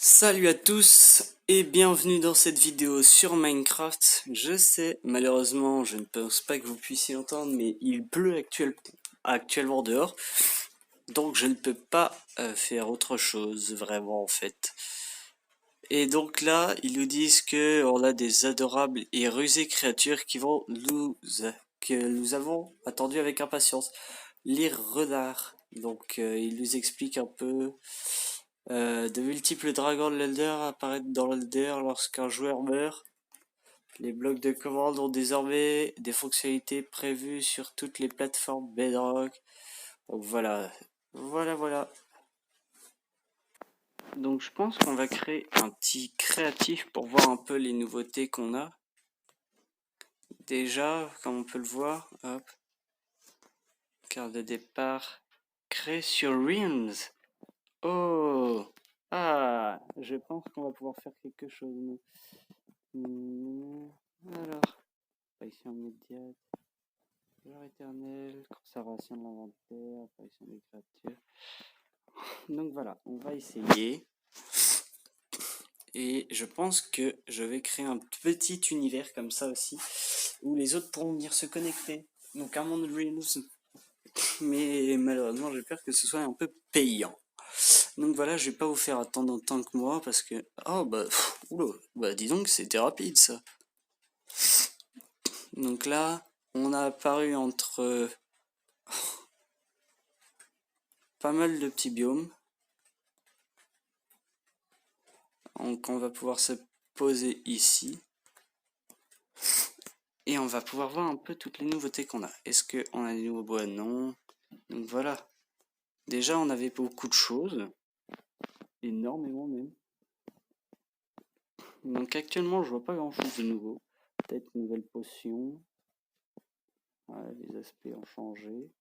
Salut à tous et bienvenue dans cette vidéo sur Minecraft. Je sais, malheureusement, je ne pense pas que vous puissiez l'entendre, mais il pleut actuellement dehors. Donc je ne peux pas faire autre chose, vraiment en fait. Et donc là, ils nous disent que on a des adorables et rusées créatures que nous avons attendu avec impatience. Les renards. Donc ils nous expliquent un peu. De multiples dragons de l'Elder apparaissent dans l'Elder lorsqu'un joueur meurt. Les blocs de commande ont désormais des fonctionnalités prévues sur toutes les plateformes Bedrock. Donc voilà, voilà. Donc je pense qu'on va créer un petit créatif pour voir un peu les nouveautés qu'on a. Déjà, comme on peut le voir, hop, carte de départ, créé sur Realms. Oh, ah, je pense qu'on va pouvoir faire quelque chose. Alors, apparition immédiate, l'heure éternelle, conservation de l'inventaire, apparition des créatures. Donc voilà, on va essayer. Et je pense que je vais créer un petit univers comme ça aussi, où les autres pourront venir se connecter. Donc un monde Realms, mais malheureusement j'ai peur que ce soit un peu payant. Donc voilà, je vais pas vous faire attendre autant que moi parce que... Oh bah, oula, bah dis donc c'était rapide ça. Donc là, on a apparu entre pas mal de petits biomes. Donc on va pouvoir se poser ici. Et on va pouvoir voir un peu toutes les nouveautés qu'on a. Est-ce qu'on a des nouveaux bois? Non. Donc voilà. Déjà on avait beaucoup de choses. Énormément même. Donc actuellement je vois pas grand chose de nouveau. Peut-être une nouvelle potion. Voilà, les aspects ont changé.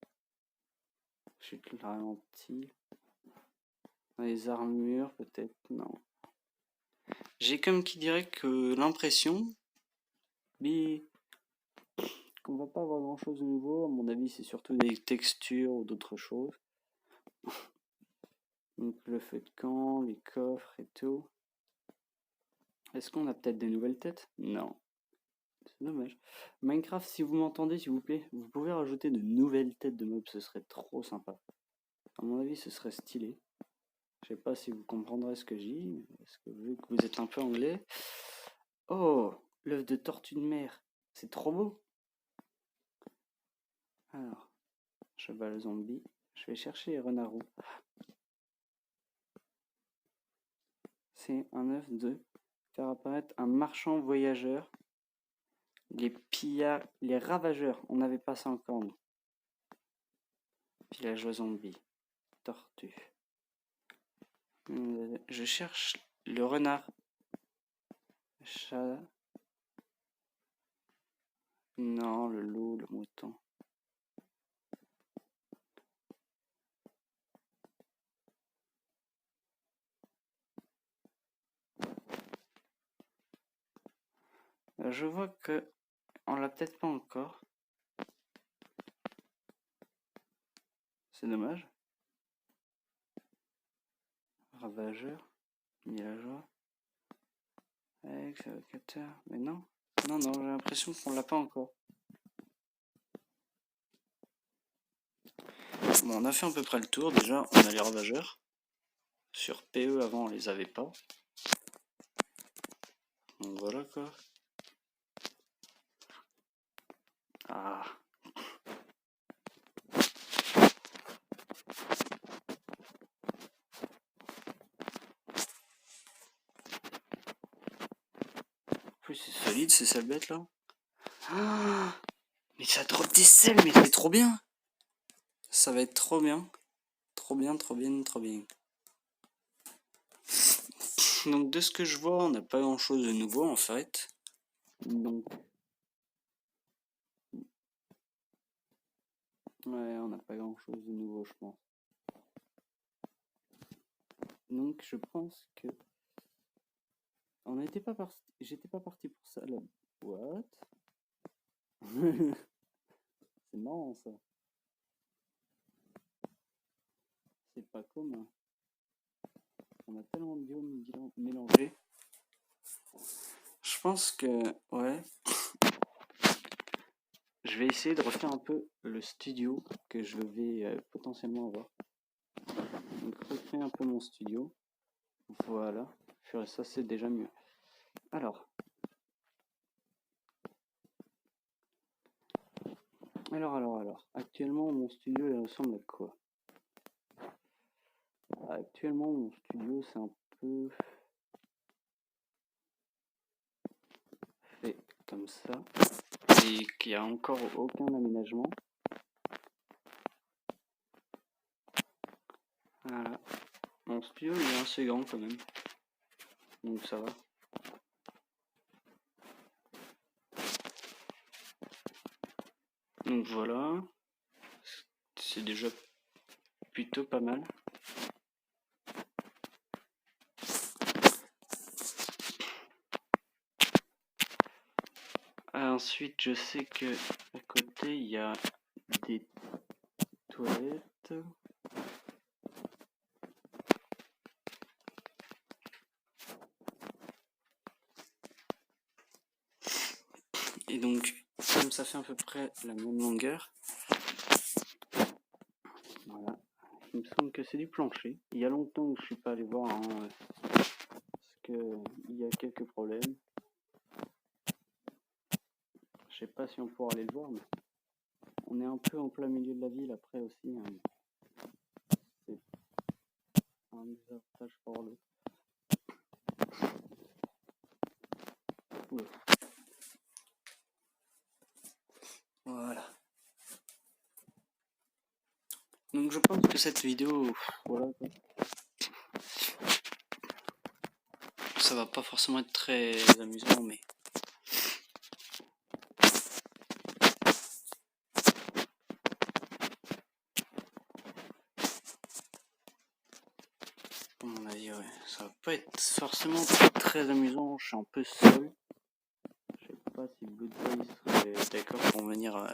Chute le ralenti. Les armures peut-être, non. J'ai comme qui dirait que l'impression, mais qu'on va pas avoir grand chose de nouveau. À mon avis c'est surtout des textures ou d'autres choses. Donc le feu de camp, les coffres et tout. Est-ce qu'on a peut-être des nouvelles têtes? Non. C'est dommage. Minecraft, si vous m'entendez, s'il vous plaît, vous pouvez rajouter de nouvelles têtes de mobs, ce serait trop sympa. À mon avis, ce serait stylé. Je sais pas si vous comprendrez ce que je dis, parce que vu que vous êtes un peu anglais. Oh, l'œuf de tortue de mer. C'est trop beau. Alors, cheval zombie. Je vais chercher les renards roux. C'est un œuf de faire apparaître un marchand voyageur. Les pillards, les ravageurs, on n'avait pas ça encore, nous. Villageois zombie, tortue. Je cherche le renard. Chat. Non, le loup, le mouton. Je vois que on l'a peut-être pas encore. C'est dommage. Ravageur, villageois, ex-avocateur. Mais non, non, j'ai l'impression qu'on l'a pas encore. Bon, on a fait à peu près le tour. Déjà, on a les ravageurs. Sur PE avant, on les avait pas. Donc voilà quoi. Ah. En plus, c'est solide ces sales bêtes là. Ah, mais ça drop des sels, mais c'est trop bien. Ça va être trop bien. Trop bien. Donc de ce que je vois, on n'a pas grand chose de nouveau en fait. Donc ouais, on n'a pas grand chose de nouveau je pense. Donc je pense que on n'était pas parti. J'étais pas parti pour ça là. What? C'est marrant ça. C'est pas commun. On a tellement de biomes mélangés. Je pense que, ouais, je vais essayer de refaire un peu le studio que je vais potentiellement avoir. Donc recréer un peu mon studio. Voilà, ça c'est déjà mieux. Alors, actuellement mon studio il ressemble à quoi? Actuellement mon studio c'est un peu fait comme ça et qu'il n'y a encore aucun aménagement. Voilà, mon studio il est assez grand quand même, donc ça va. Donc voilà, c'est déjà plutôt pas mal. Ensuite, je sais que à côté il y a des toilettes. Et donc, comme ça fait à peu près la même longueur, voilà. Il me semble que c'est du plancher. Il y a longtemps que je suis pas allé voir, hein, parce que il y a quelques problèmes. Je sais pas si on pourra aller le voir, mais on est un peu en plein milieu de la ville après aussi. Hein. C'est un désavantage pour l'autre. Voilà. Donc je pense que cette vidéo, voilà, ça va pas forcément être très amusant, mais à mon avis, ouais, ça va pas être forcément très amusant. Je suis un peu seul. Je sais pas si Blood Boy serait d'accord pour venir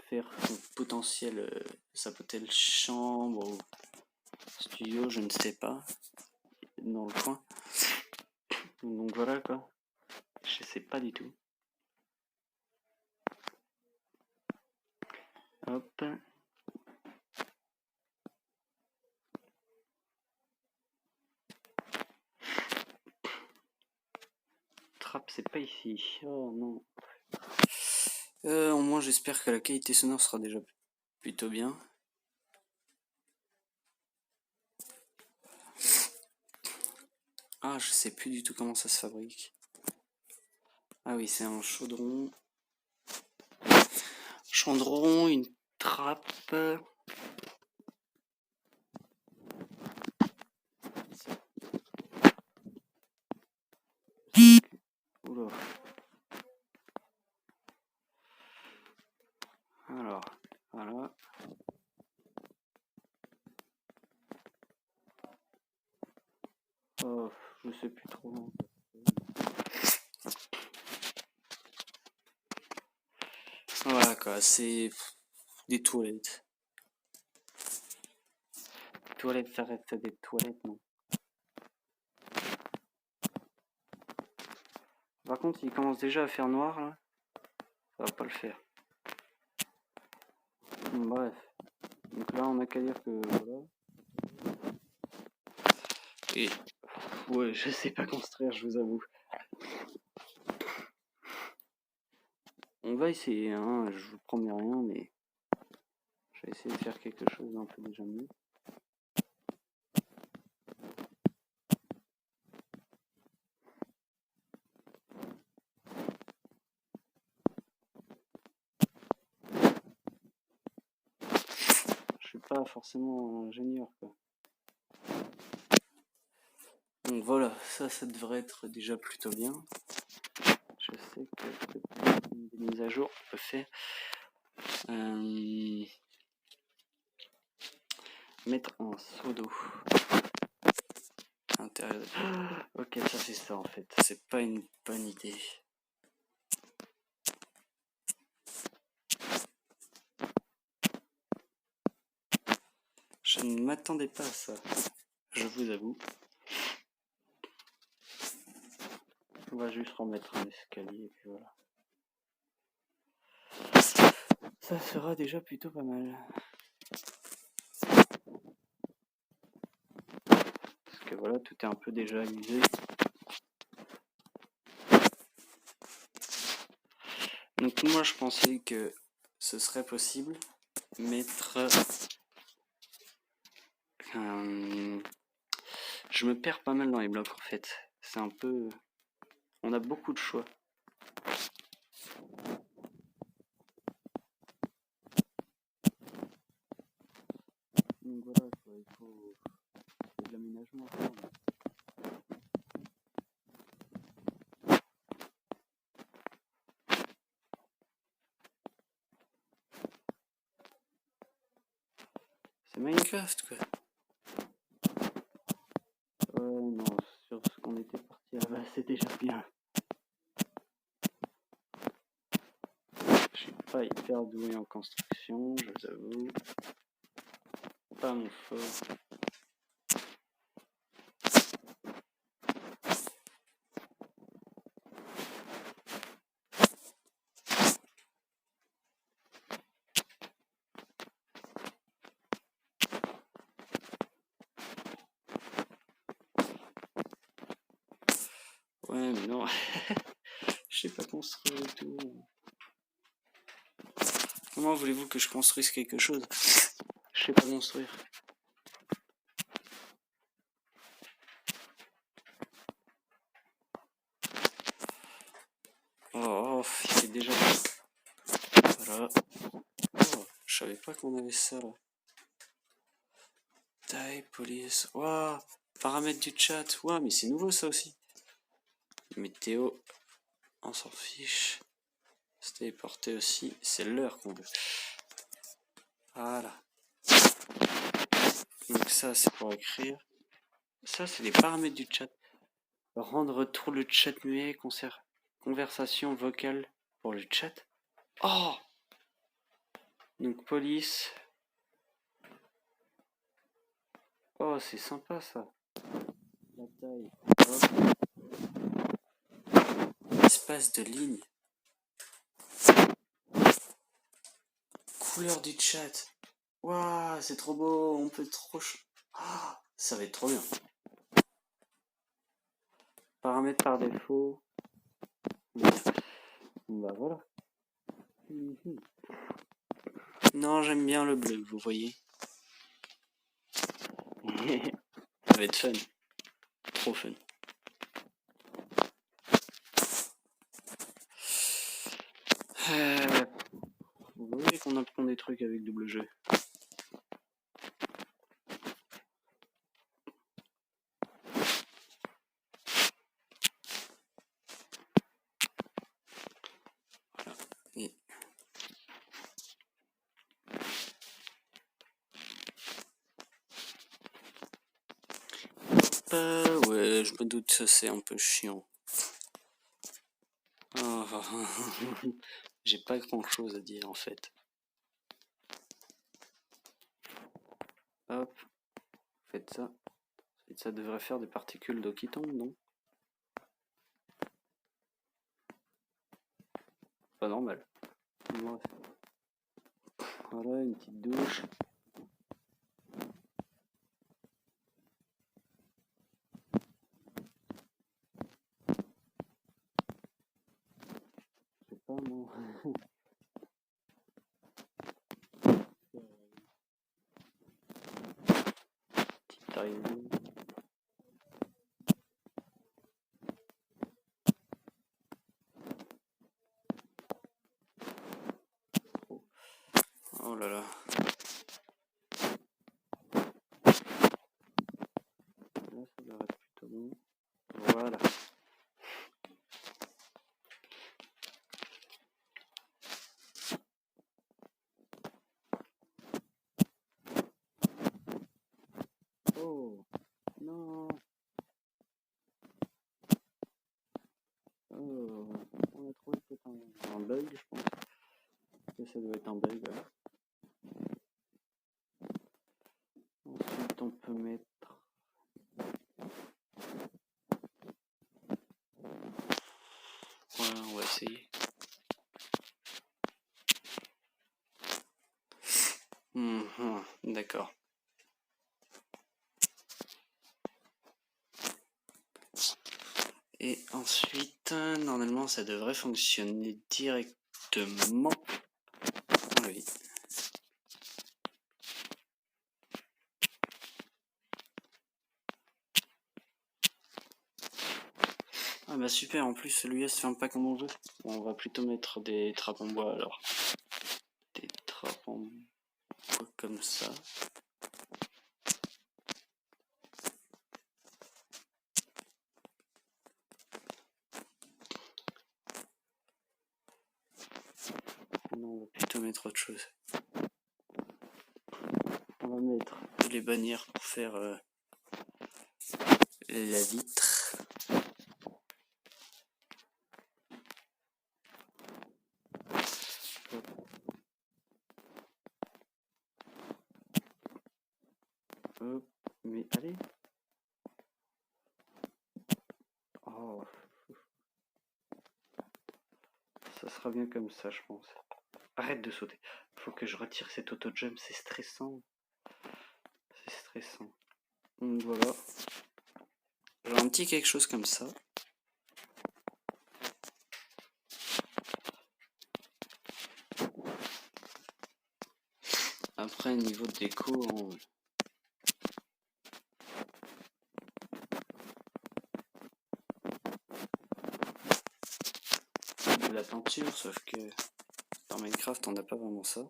faire son potentiel, sa potentielle chambre ou studio, je ne sais pas, dans le coin. Donc voilà quoi, je sais pas du tout. Hop. Trappe, c'est pas ici. Oh non. Au moins j'espère que la qualité sonore sera déjà plutôt bien. Ah, je sais plus du tout comment ça se fabrique. Ah oui, c'est un chaudron. Chaudron, une trappe. Oula. Alors, voilà. Oh, je sais plus trop. Voilà quoi, c'est des toilettes. Toilettes, ça reste des toilettes, non. Par contre, il commence déjà à faire noir là. Ça va pas le faire. Bref. Donc là, on a qu'à dire que voilà. Et ouais, je sais pas construire, je vous avoue. On va essayer, hein, je vous promets rien, mais je vais essayer de faire quelque chose d'un peu déjà mieux. Je suis pas forcément ingénieur, quoi. Donc voilà, ça devrait être déjà plutôt bien. Je sais que depuis des mises à jour, on peut faire mettre un seau d'eau. Ok, ça c'est ça en fait. C'est pas une bonne idée. Je ne m'attendais pas à ça. je vous avoue. On va juste remettre un escalier et puis voilà. Ça sera déjà plutôt pas mal. Parce que voilà, tout est un peu déjà usé. Donc moi je pensais que ce serait possible mettre... Je me perds pas mal dans les blocs en fait. C'est un peu... On a beaucoup de choix. Donc voilà, quoi, il faut de l'aménagement à faire. C'est Minecraft quoi. Ouais, non, sur ce qu'on était parti à la base, c'est déjà bien. Je suis pas hyper doué en construction, je vous avoue. Pas mon fort. Ouais, mais non. Je sais pas construire et tout. Comment voulez-vous que je construise quelque chose? Je sais pas construire. Oh, il fait déjà... Voilà. Oh, je savais pas qu'on avait ça là. Taille, police. Waouh, paramètres du chat. Waouh, mais c'est nouveau ça aussi. Météo, on s'en fiche. Se téléporter aussi, c'est l'heure qu'on veut. Voilà. Donc ça c'est pour écrire. Ça c'est les paramètres du chat. Rendre tout le chat muet, conversation vocale pour le chat. Oh! Donc police. Oh c'est sympa ça. La taille. Hop. Espace de ligne. Couleur du chat. Waouh, c'est trop beau, on peut trop... Ah, ça va être trop bien. Paramètres par défaut. Bah voilà. Non, j'aime bien le bleu, vous voyez. Ça va être fun. Trop fun. Vous voyez qu'on apprend des trucs avec double jeu. Voilà. Et... ouais, je me doute, ça c'est un peu chiant. Oh, j'ai pas grand chose à dire en fait. Hop, faites ça. Ça devrait faire des particules d'eau qui tombent, non? Pas normal. Bref. Voilà, une petite douche. Je sais pas, non. Petite arrivée. Oh là là. Là, ça devrait être plutôt bon. Voilà. Oh non. Oh, on a trouvé peut-être un bug, je pense. Que ça doit être un bug. Voilà. Ensuite, on peut mettre Et ensuite, normalement, ça devrait fonctionner directement. Oui. Ah bah super, en plus celui-là se ferme pas comme on veut. Bon, on va plutôt mettre des trappes en bois alors. Des trappes en bois comme ça. Non, on va plutôt mettre autre chose. On va mettre les bannières pour faire la vitre. Hop, mais allez. Oh. Ça sera bien comme ça, je pense. Arrête de sauter. Faut que je retire cet auto-jump, c'est stressant. C'est stressant. Donc voilà. J'ai un petit quelque chose comme ça. Après, niveau de déco, de la peinture, sauf que dans Minecraft, on n'a pas vraiment ça.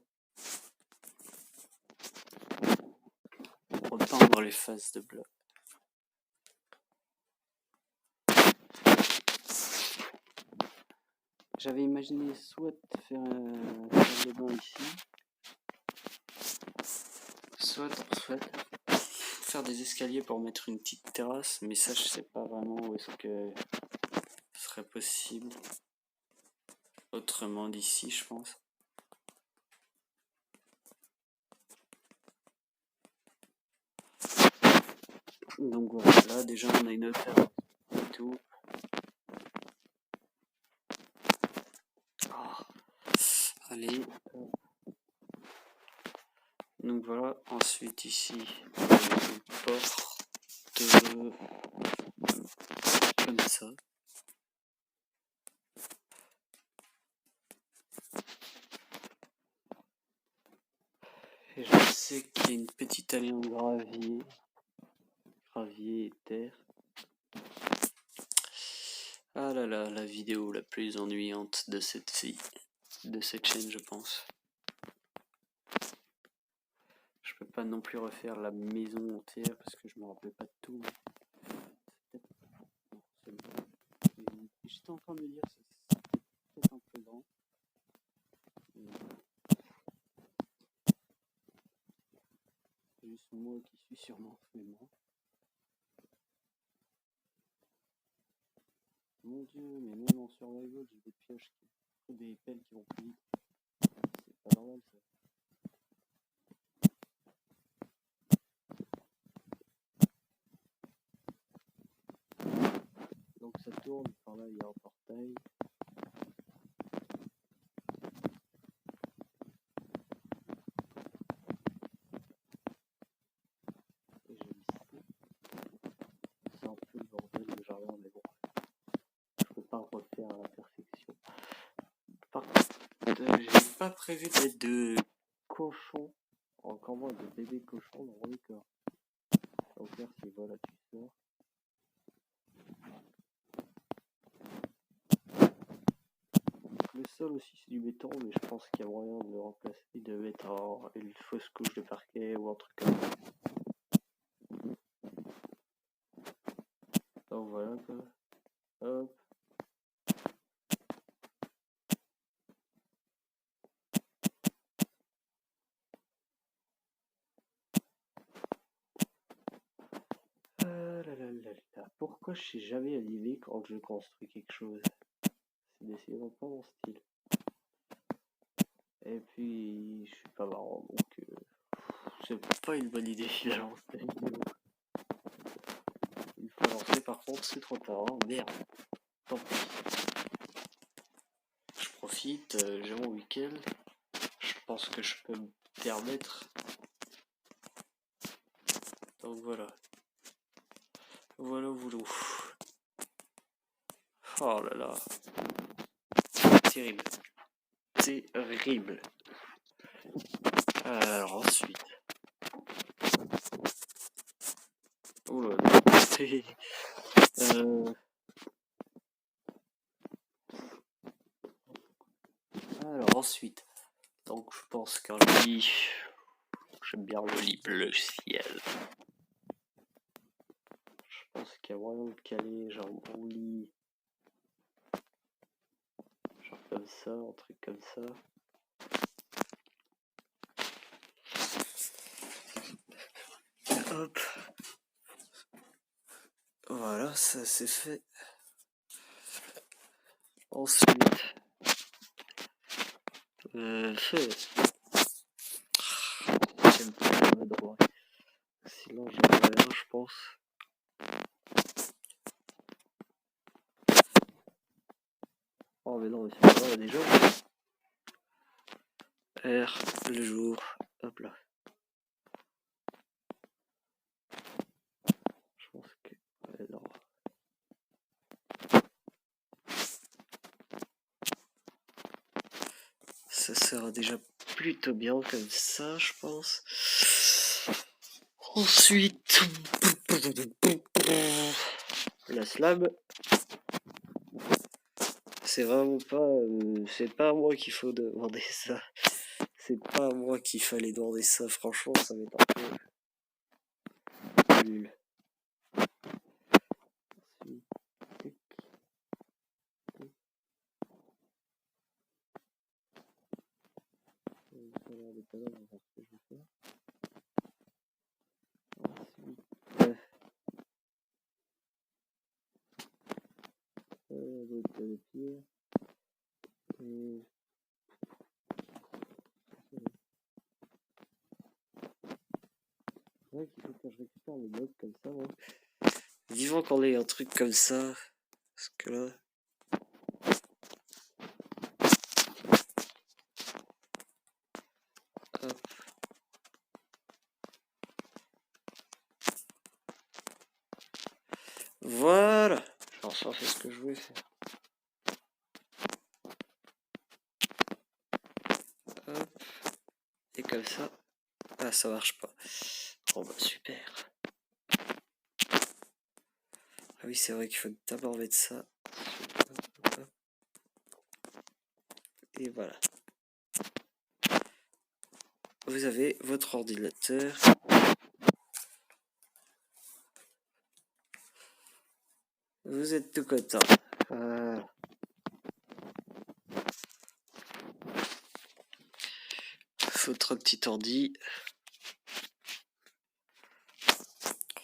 Pour peindre les faces de blocs. J'avais imaginé soit faire un salle de bain ici, soit faire des escaliers pour mettre une petite terrasse, mais ça je sais pas vraiment où est-ce que ce serait possible autrement d'ici, je pense. Donc voilà, là déjà on a une autre terrasse et tout. Oh. Allez. Donc voilà, ensuite ici une porte comme ça. Et je sais qu'il y a une petite allée en gravier et terre. Ah là là, la vidéo la plus ennuyante de cette chaîne, je pense. Je peux pas non plus refaire la maison entière parce que je me rappelle pas de tout. J'étais en train de me dire que c'est peut-être un peu grand. C'est juste moi qui suis sûrement fainéant. Mon dieu, mais même en survival, j'ai des pioches ou des pelles qui vont plus vite. C'est pas normal ça. Donc ça tourne, par là il y a un portail. Et je ici. C'est un peu le bordel le jardin, mais bon. Je peux pas refaire à la perfection. Par contre, j'ai pas prévu de mettre de cochons, encore moins de bébés cochons dans mon décor. Au pire, si voilà, tu sors. Le sol aussi c'est du béton, mais je pense qu'il y a moyen de le remplacer, de mettre une fausse couche de parquet ou un truc comme ça. Donc voilà quoi. Hop. Pourquoi je sais jamais animer quand je construis quelque chose? C'est décidément pas mon style. Et puis, je suis pas marrant, donc c'est pas une bonne idée finalement cette vidéo. Il faut lancer par contre, c'est trop tard, hein. Merde. Tant pis. Je profite, j'ai mon week-end. Je pense que je peux me permettre. Donc voilà. Voilà. Oh là là. Terrible. Terrible. Alors ensuite. Oh là là. Alors ensuite. Donc je pense qu'un lit. J'aime bien le lit bleu ciel. Je pense qu'il y a moyen de caler genre un bon lit. Genre comme ça, un truc comme ça. Hop. Voilà, ça c'est fait. Ensuite. Fait. J'aime pas le mode droit. Sinon j'aurais rien, je pense. Oh mais non, mais c'est pas vrai, déjà. R, le jour. Hop là. Je pense que... Ouais, non. Ça sera déjà plutôt bien comme ça, je pense. Ensuite... La slab. C'est vraiment pas... c'est pas à moi qu'il faut demander ça. C'est pas à moi qu'il fallait demander ça, franchement, ça m'est un peu... nul. Ouais, qu'il faut que je récupère le bloc comme ça, moi. Vivant qu'on ait un truc comme ça. Parce que là... Hop. Voilà. J'ai enfin fait ce que je voulais faire. Hop. Et comme ça. Ah, ça marche pas. Bon bah super. Ah oui, c'est vrai qu'il faut d'abord mettre ça. Et voilà. Vous avez votre ordinateur. Vous êtes tout content. Votre petit ordi.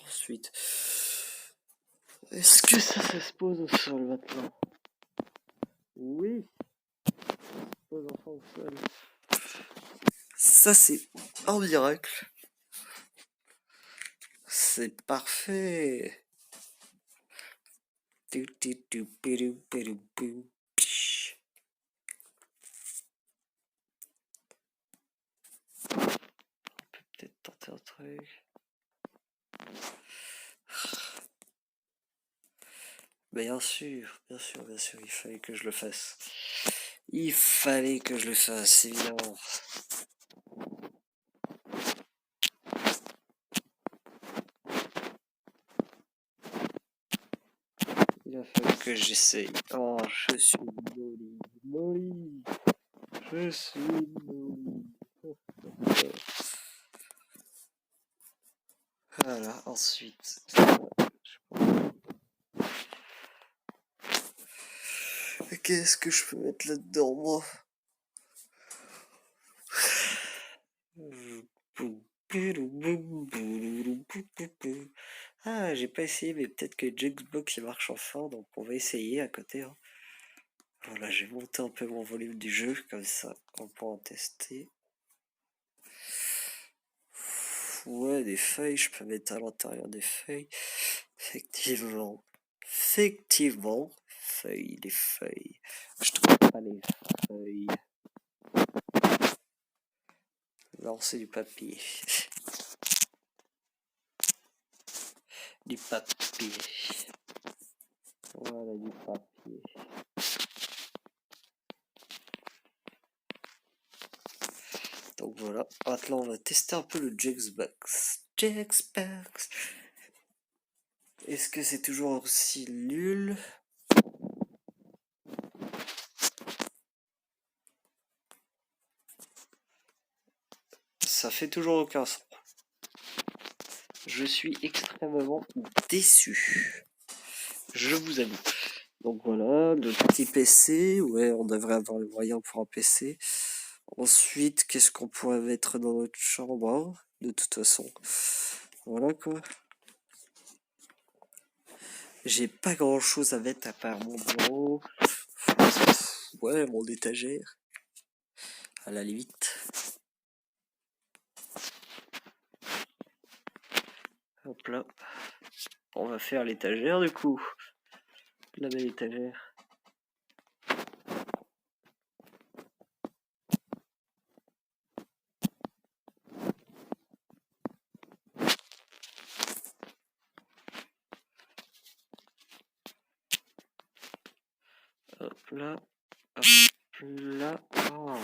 Ensuite. Est-ce que ça se pose au sol maintenant? Oui. Ça se pose enfin au sol. Ça c'est un miracle. C'est parfait. On peut peut-être tenter un truc. Bien sûr, il fallait que je le fasse. Il fallait que je le fasse, évidemment. Il a fallu que j'essaye. Oh, je suis Molly. Je suis Molly. Voilà, ensuite. Qu'est-ce que je peux mettre là-dedans, moi? Ah, j'ai pas essayé, mais peut-être que Jukebox il marche enfin, donc on va essayer à côté. Hein. Voilà, j'ai monté un peu mon volume du jeu, comme ça on pourra tester. Ouais, des feuilles, je peux mettre à l'intérieur des feuilles. Effectivement. Effectivement. Feuilles, des feuilles. Je trouve pas les feuilles. Non, c'est du papier. Du papier. Voilà, du papier. Donc voilà, maintenant on va tester un peu le Jaxbox. Jaxbox. Est-ce que c'est toujours aussi nul? Ça fait toujours aucun son. Je suis extrêmement déçu. Je vous avoue. Donc voilà, le petit PC. Ouais, on devrait avoir le moyen pour un PC. Ensuite, qu'est-ce qu'on pourrait mettre dans notre chambre, hein, de toute façon. Voilà quoi. J'ai pas grand chose à mettre à part mon bureau. Ouais, mon étagère. À la limite. Hop là. On va faire l'étagère du coup. La belle étagère. Hop là. Hop là. Oh.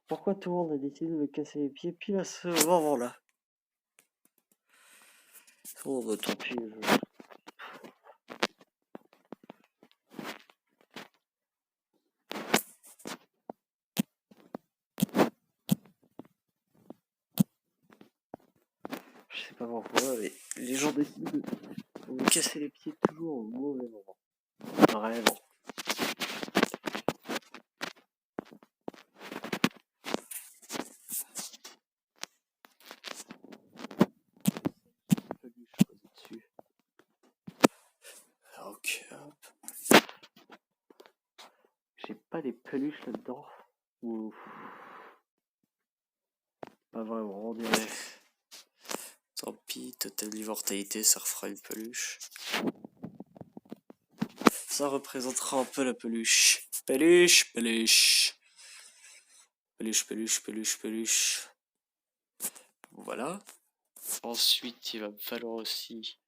Pourquoi tout le monde a décidé de me casser les pieds pile à ce moment-là? Oh bah tant pis. Je sais pas pourquoi, mais les gens décident de me casser les pieds toujours au mauvais moment. Vraiment. Dessus. Ok, hop. J'ai pas les peluches là-dedans. Ouf. Pas vraiment, on dirait. Tant pis, Total Immortalité, ça refera une peluche. Ça représentera un peu la peluche. Peluche, peluche. Peluche, peluche, peluche, peluche. Voilà. Ensuite, il va me falloir aussi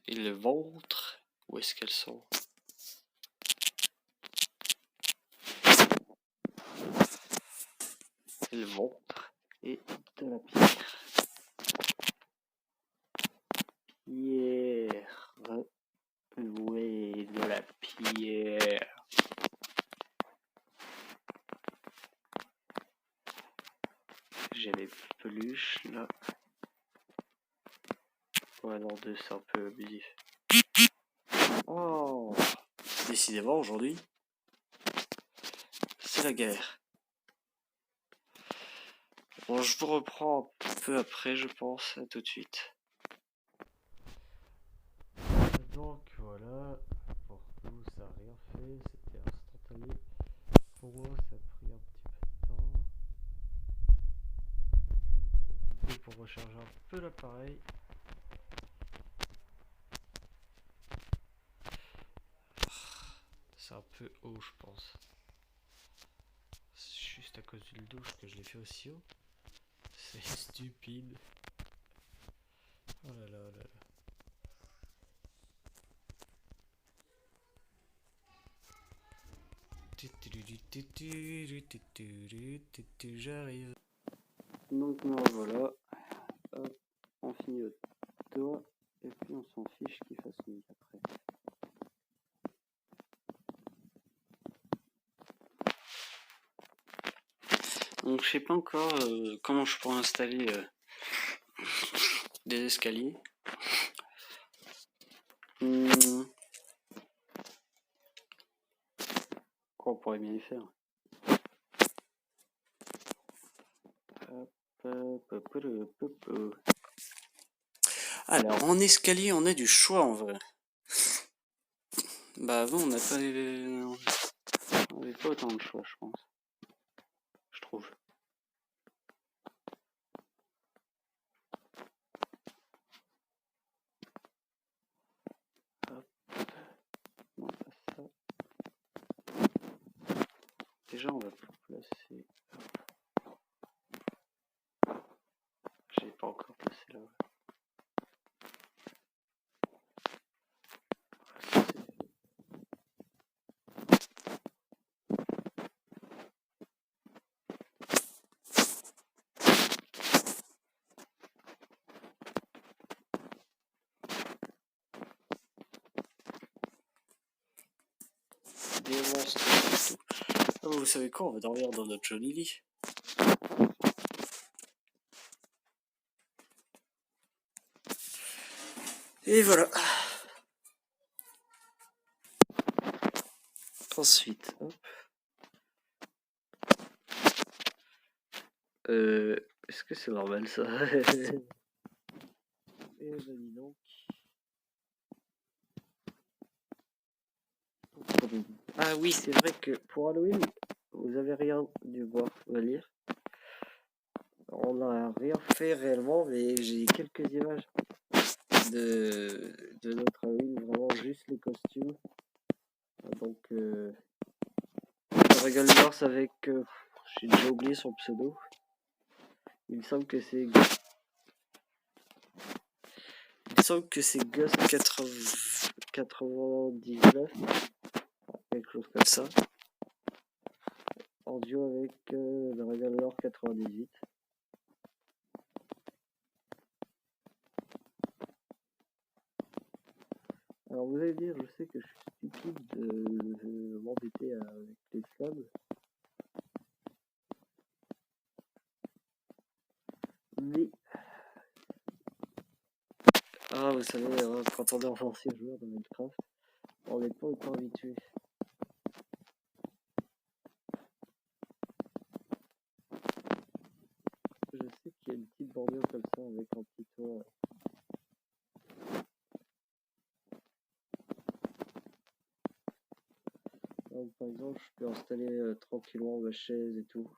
le ventre. Où est-ce qu'elles sont? Le ventre et de la pierre. Pierre. Ouais, de la pierre. J'ai les peluches là. Ouais, non, deux, c'est un peu abusif. Oh, décidément aujourd'hui, c'est la guerre. Bon, je vous reprends un peu après, je pense. À tout de suite. Donc voilà, pour tout, ça n'a rien fait, c'était instantané. Pour moi, ça a pris un petit peu de temps. J'en ai profité pour recharger un peu l'appareil. C'est un peu haut, je pense. C'est juste à cause d'une douche que je l'ai fait aussi haut. C'est stupide. Oh là là, oh là là. J'arrive. Donc me revoilà. Hop, on finit le tour. Et puis on s'en fiche qu'il fasse nuit après. Donc je sais pas encore comment je pourrais installer des escaliers. Quoi, on pourrait bien y faire. Alors en escalier on a du choix en vrai. Bah avant on n'a pas on avait pas autant de choix je pense. Je trouve. Hop. Non, pas ça. Déjà on va placer. J'ai pas encore placé là. Ça c'est des monstres et tout. Ah, vous savez quoi, on va dormir dans notre joli lit. Et voilà. Ensuite, hop. Est-ce que c'est normal ça? Et bah dis donc. Ah oui, c'est vrai que pour Halloween, vous avez rien dû voir, on va lire. On n'a rien fait réellement, mais j'ai quelques images de notre Halloween, vraiment juste les costumes. Donc, Regal Mars avec, j'ai déjà oublié son pseudo. Il me semble que c'est Gus 99, quelque chose comme ça. En duo avec le Regal Mars 98. Alors vous allez dire, je sais que je suis stupide de m'embêter avec les flammes. Mais... Ah, vous savez, quand on est en ancien joueur de Minecraft, on n'est pas autant habitué. Je sais qu'il y a une petite bordure comme ça avec un petit toit. Donc, par exemple, je peux installer tranquillement ma chaise et tout.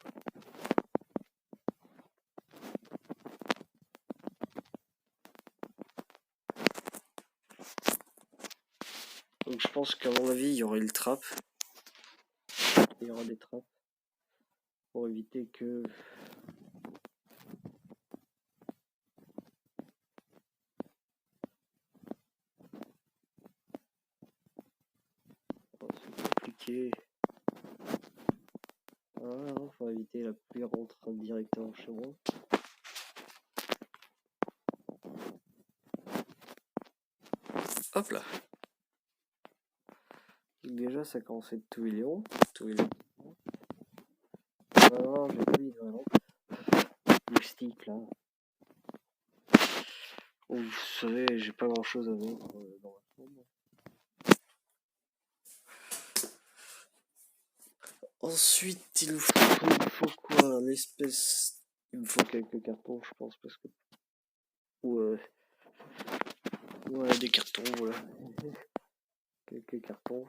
Donc je pense qu'à mon avis, il y aurait le trap. Il y aura des trappes pour éviter que... Oh, c'est compliqué. Voilà, pour éviter la pluie rentre directement chez moi. Hop là. Déjà, ça commençait de tout il est rond. Tout il est rond. Alors, j'ai pas mis de lampe. Moustique là. Oh, vous savez, j'ai pas grand chose à mettre dans la chambre. Ensuite, il faut quoi? Un espèce. Il me faut quelques cartons, je pense, parce que. Ou ouais, des cartons, voilà. Quelques cartons.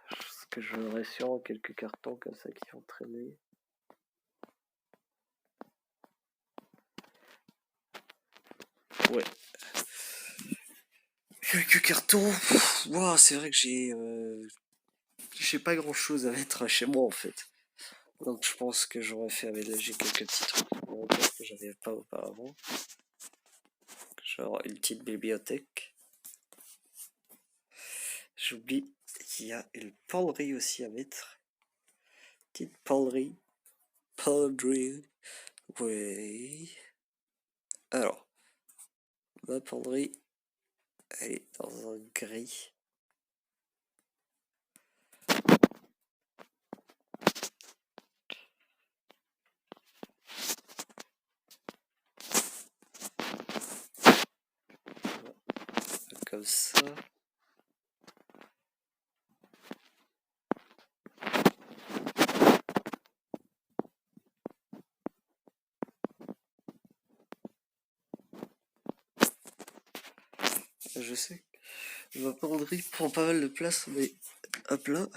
Parce que j'aurais sûrement quelques cartons comme ça qui vont traîner. Ouais. Quelques cartons. Wow, c'est vrai que j'ai pas grand chose à mettre chez moi en fait. Donc je pense que j'aurais fait aménager quelques petits trucs que j'avais pas auparavant. Genre une petite bibliothèque. J'oublie qu'il y a une penderie aussi à mettre. Petite penderie. Penderie. Oui. Alors, ma penderie, elle est dans un gris. Comme ça. Je sais. Ma penderie prend pas mal de place, mais hop là.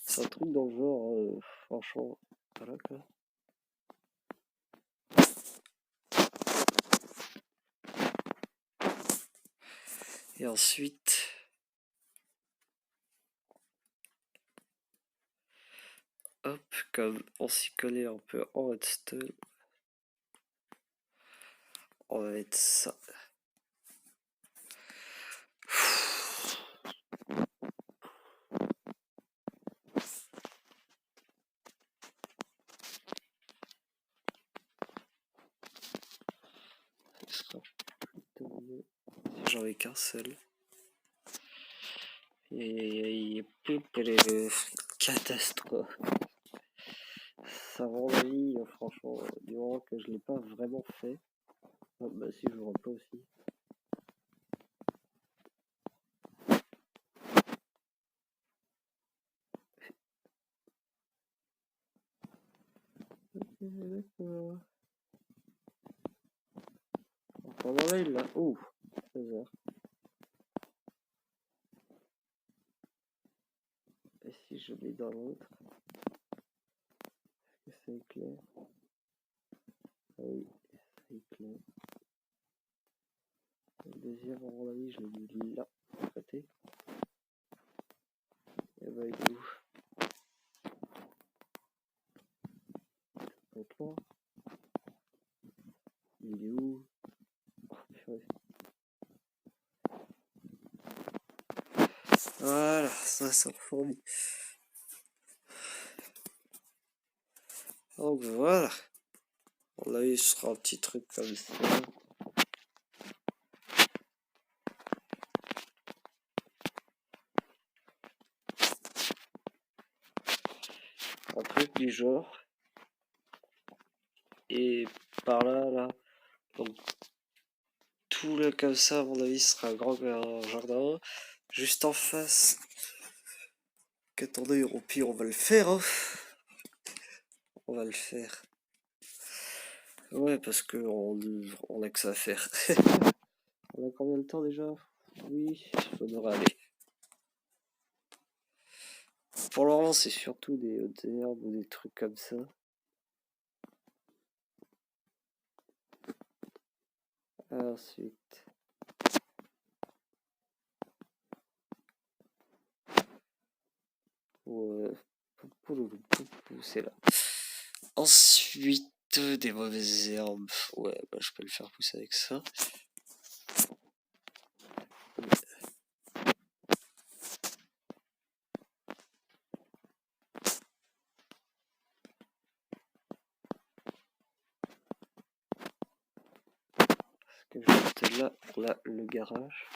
C'est un truc dans le genre, franchement. Voilà quoi. Et ensuite. Hop, comme on s'y collait un peu en redstone. On va mettre ça. Dieu. Si j'en ai qu'un seul. Et catastrophe. Ça rend la vie, franchement, du moment que je l'ai pas vraiment fait. Oh, bah si, je vois pas aussi. D'accord. Pendant là, il l'a. Oh, 16h. Et si je l'ai dans l'autre? Est-ce que ça éclaire? Ah oui, ça éclaire. Le deuxième, à mon avis, je l'ai mis là, à côté. Et bah, il est où? Ça va être loin. Il est où? Oh, purée. Voilà, ça fournit. Donc voilà. On a eu ce sera un petit truc comme ça. Un truc du genre. Et par là, là. Donc tout là comme ça, à mon avis, sera un grand jardin. Juste en face. Qu'attendez, au pire, on va le faire. Hein. On va le faire. Ouais, parce que on a que ça à faire. On a combien de temps déjà? Oui, ça devrait aller. Pour le moment, c'est surtout des hautes herbes ou des trucs comme ça. Ensuite. Ouais. C'est là. Ensuite, des mauvaises herbes. Ouais, bah, je peux le faire pousser avec ça. Que je vais mettre là pour le garage.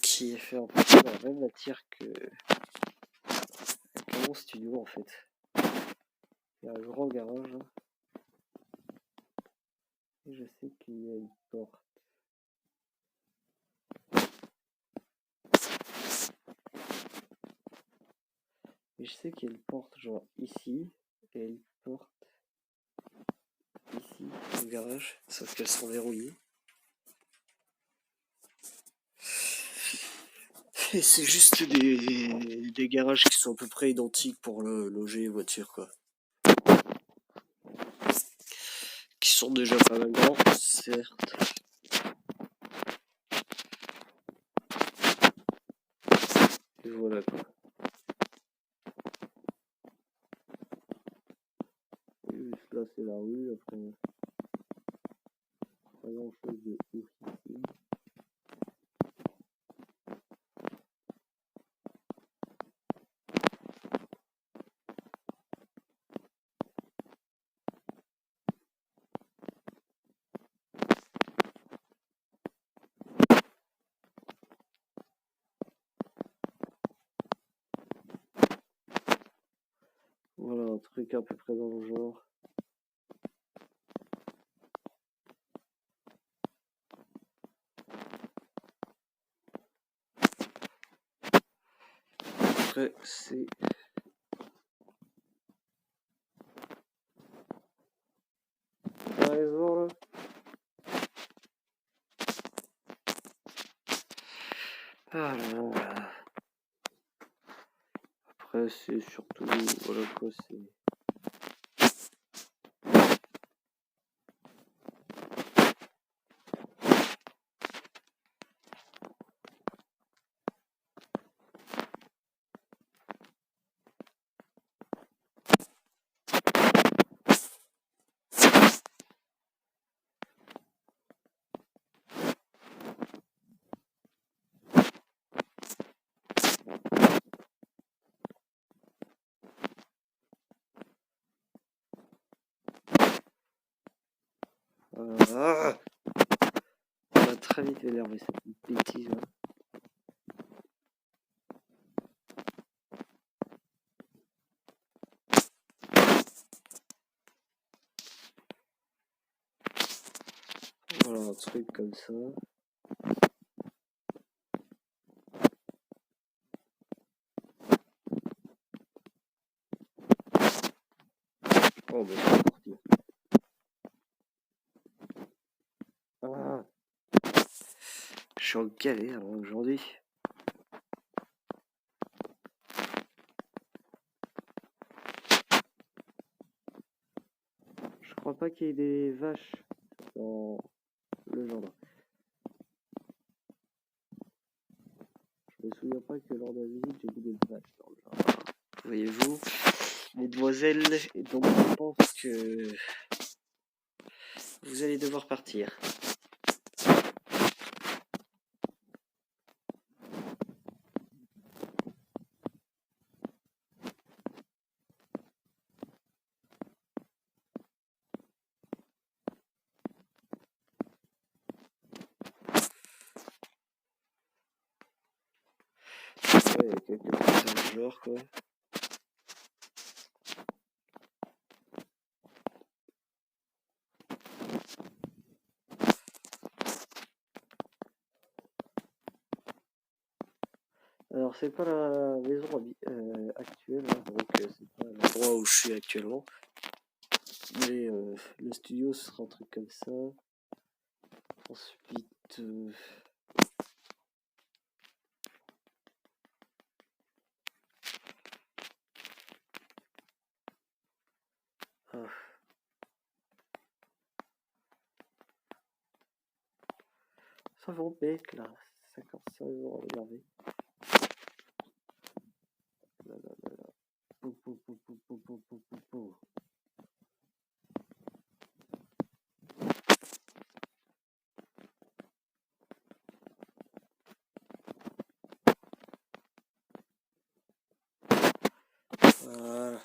Qui est fait en fait dans la même matière que mon studio en fait. Il y a un grand garage. Et je sais qu'il y a une porte. Et je sais qu'il y a une porte genre ici. Et une porte ici au garage. Sauf qu'elles sont verrouillées. Et c'est juste des garages qui sont à peu près identiques pour loger les voitures quoi. Qui sont déjà pas mal grands, certes. Et voilà quoi. Et là c'est la rue, après pas grand chose de ouf ici. Voilà un truc à peu près dans le genre. Après c'est la raison là. Ah là là. Après c'est surtout voilà quoi c'est. Ah. très vite m'énerver cette bêtise là. Voilà un truc comme ça. Oh mais c'est parti. Ah, je suis en galère aujourd'hui. Je crois pas qu'il y ait des vaches dans le jardin. Je me souviens pas que lors de la visite j'ai vu des vaches dans le jardin. Voyez-vous, mesdemoiselles, et donc je pense que vous allez devoir partir. Ouais, il y a quelques trucs dans le genre quoi. Alors c'est pas la maison actuelle, hein, donc c'est pas l'endroit où je suis actuellement. Mais le studio sera un truc comme ça. Ensuite... Ah. Ça va bête là, 55 euros, regardez. Là, là, là, là. Pou, pou, pou, pou, pou, pou, pou, pou, pou. Voilà.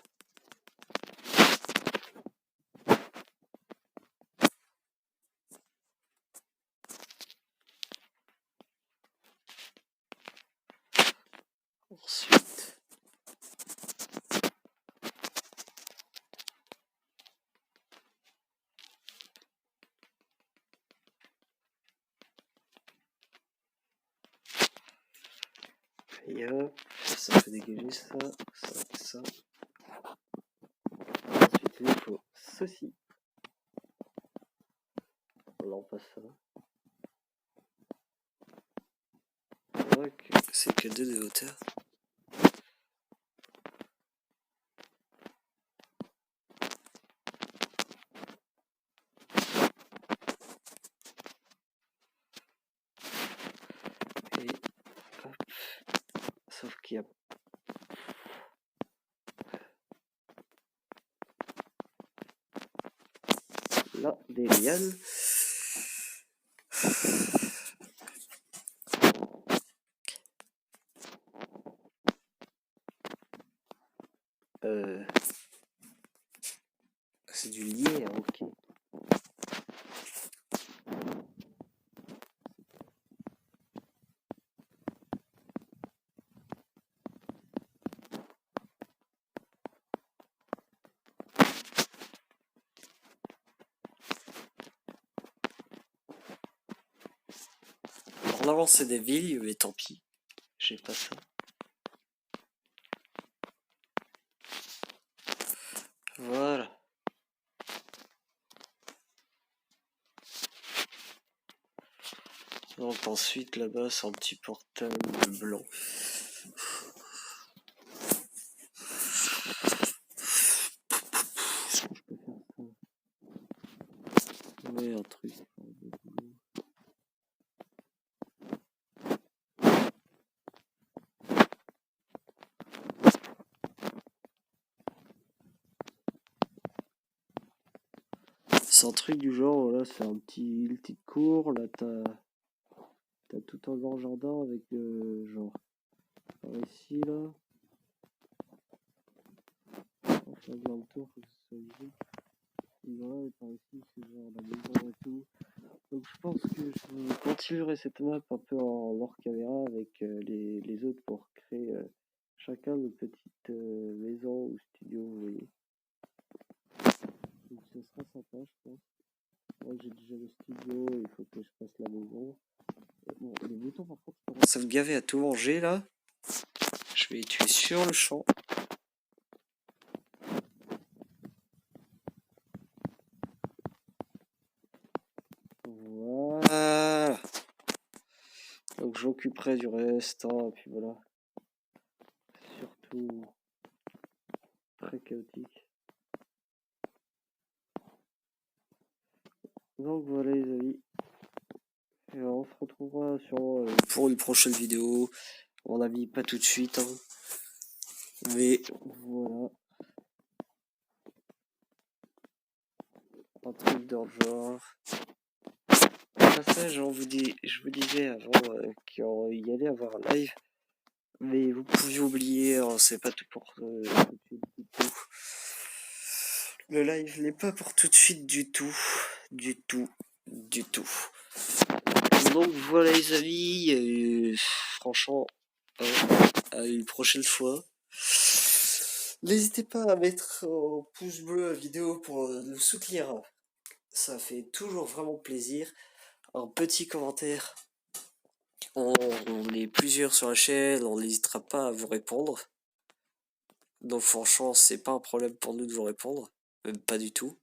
Ensuite, et hop, ça peut dégager ça, ça. Ensuite, il faut ceci. Là, on passe ça. On voit que c'est que 2 de hauteur. Et hop, sauf qu'il y a là des lianes. C'est du lierre, ok. Alors là, c'est des villes, mais tant pis, j'ai pas ça. Voilà. Donc ensuite là-bas c'est un petit portail blanc. Oui, un truc. C'est un truc du genre, là c'est un une petite cour, là t'as tout un grand jardin avec genre par ici là. On fait bien le tour, faut que ce soit visible. Et voilà, et par ici c'est genre la maison et tout. Donc je pense que je continuerai cette map un peu en hors caméra avec les autres pour créer chacun nos petites maisons ou studios, vous voyez. Donc ce sera sympa, je pense. Moi j'ai déjà le studio, il faut que je fasse la maison. Bon, les boutons par contre commencent à me gaver à tout manger là. Je vais les tuer sur le champ. Voilà. Donc j'occuperai du reste, hein, et puis voilà. Surtout très chaotique. Donc voilà les amis. Et on se retrouvera sur pour une prochaine vidéo. À mon avis, pas tout de suite, hein. Mais voilà. Un truc dans le genre. Au passage, je vous disais avant qu'il y allait avoir un live. Mais vous pouviez oublier, hein, c'est pas tout pour tout de suite du tout. Le live n'est pas pour tout de suite du tout. Du tout. Du tout. Donc voilà les amis, franchement, à une prochaine fois. N'hésitez pas à mettre un pouce bleu à la vidéo pour nous soutenir. Ça fait toujours vraiment plaisir. Un petit commentaire. On est plusieurs sur la chaîne, on n'hésitera pas à vous répondre. Donc franchement, c'est pas un problème pour nous de vous répondre. Même pas du tout.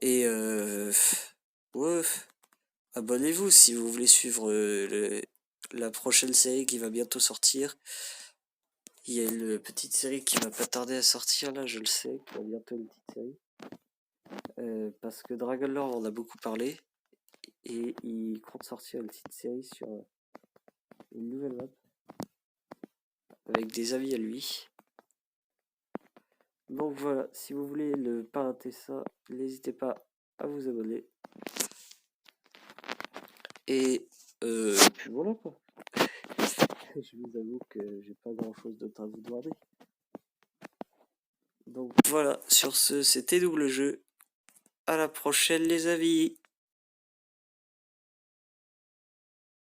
Et ouais, abonnez-vous si vous voulez suivre la prochaine série qui va bientôt sortir. Il y a une petite série qui va pas tarder à sortir là, je le sais, il y a bientôt une petite série. Parce que Dragon Lord en a beaucoup parlé. Et il compte sortir une petite série sur une nouvelle map. Avec des avis à lui. Donc voilà, si vous voulez ne pas rater ça, n'hésitez pas à vous abonner. Et puis voilà quoi. Je vous avoue que j'ai pas grand chose d'autre à vous demander. Donc voilà, sur ce, c'était Double Jeu. À la prochaine les amis.